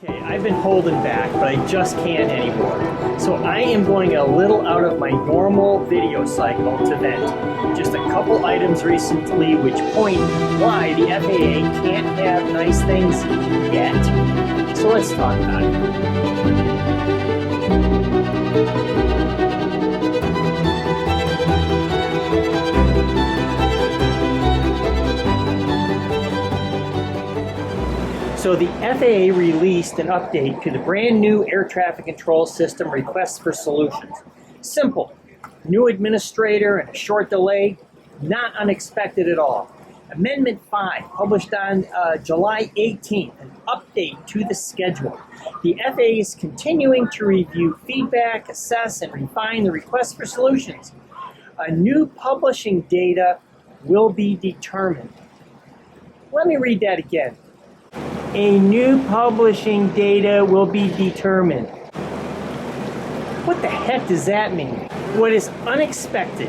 Okay, I've been holding back, but I just can't anymore. So I am going a little out of my normal video cycle to vent just a couple items recently which point why the FAA can't have nice things yet. So let's talk about it. So the FAA released an update to the brand new air traffic control system requests for solutions. Simple, new administrator and a short delay, not unexpected at all. Amendment 5, published on July 18th, an update to the schedule. The FAA is continuing to review feedback, assess, and refine the request for solutions. A new publishing data will be determined. Let me read that again. A new publishing data will be determined. What the heck does that mean? What is unexpected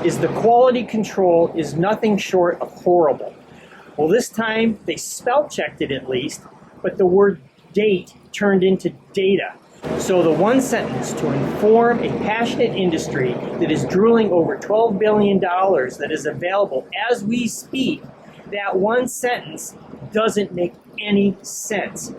is the quality control is nothing short of horrible. Well, this time they spell checked it at least, but the word date turned into data. So the one sentence to inform a passionate industry that is drooling over $12 billion that is available as we speak, that one sentence doesn't make any sense.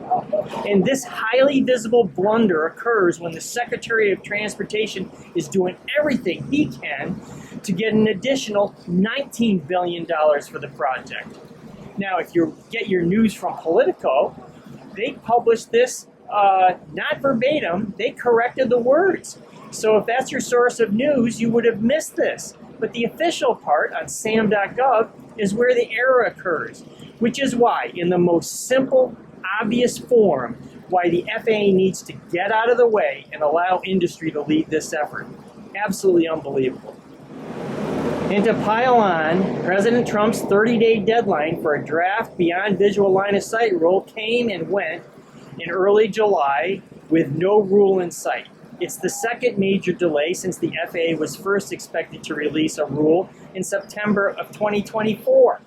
And this highly visible blunder occurs when the Secretary of Transportation is doing everything he can to get an additional $19 billion for the project. Now, if you get your news from Politico, they published this not verbatim, they corrected the words. So if that's your source of news, you would have missed this. But the official part on sam.gov is where the error occurs, which is why, in the most simple, obvious form, why the FAA needs to get out of the way and allow industry to lead this effort. Absolutely unbelievable. And to pile on, President Trump's 30-day deadline for a draft beyond visual line of sight rule came and went in early July with no rule in sight. It's the second major delay since the FAA was first expected to release a rule in September of 2024.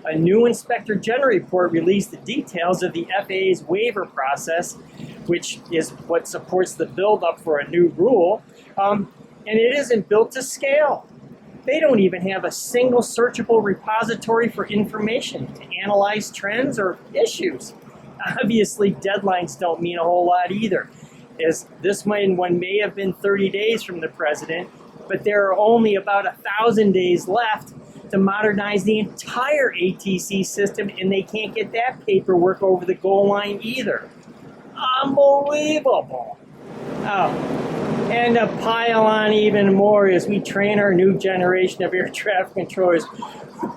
A new Inspector General report released the details of the FAA's waiver process, which is what supports the buildup for a new rule, and it isn't built to scale. They don't even have a single searchable repository for information to analyze trends or issues. Obviously, deadlines don't mean a whole lot either, as this one may have been 30 days from the president, but there are only about 1,000 days left to modernize the entire ATC system, and they can't get that paperwork over the goal line either. Unbelievable. Oh, and to pile on even more as we train our new generation of air traffic controllers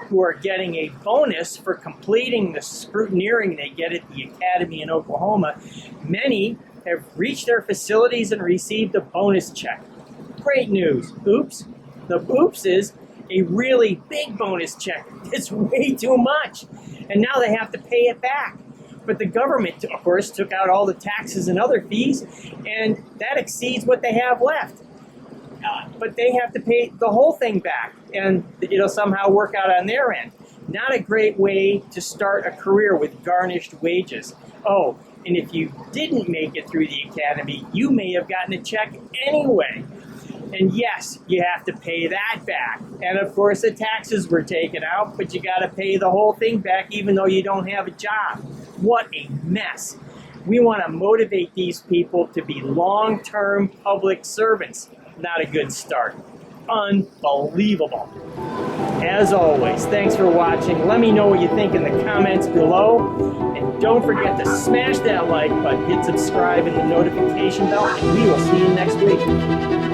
who are getting a bonus for completing the scrutineering they get at the academy in Oklahoma, many have reached their facilities and received a bonus check. Great news. Oops. The oops is a really big bonus check. It's way too much. And now they have to pay it back. But the government, of course, took out all the taxes and other fees, and that exceeds what they have left. But they have to pay the whole thing back, and it'll somehow work out on their end. Not a great way to start a career with garnished wages. Oh, and if you didn't make it through the academy, you may have gotten a check anyway. And yes, you have to pay that back. And of course, the taxes were taken out, but you got to pay the whole thing back even though you don't have a job. What a mess. We want to motivate these people to be long-term public servants. Not a good start. Unbelievable. As always, thanks for watching. Let me know what you think in the comments below. And don't forget to smash that like button, hit subscribe and the notification bell, and we will see you next week.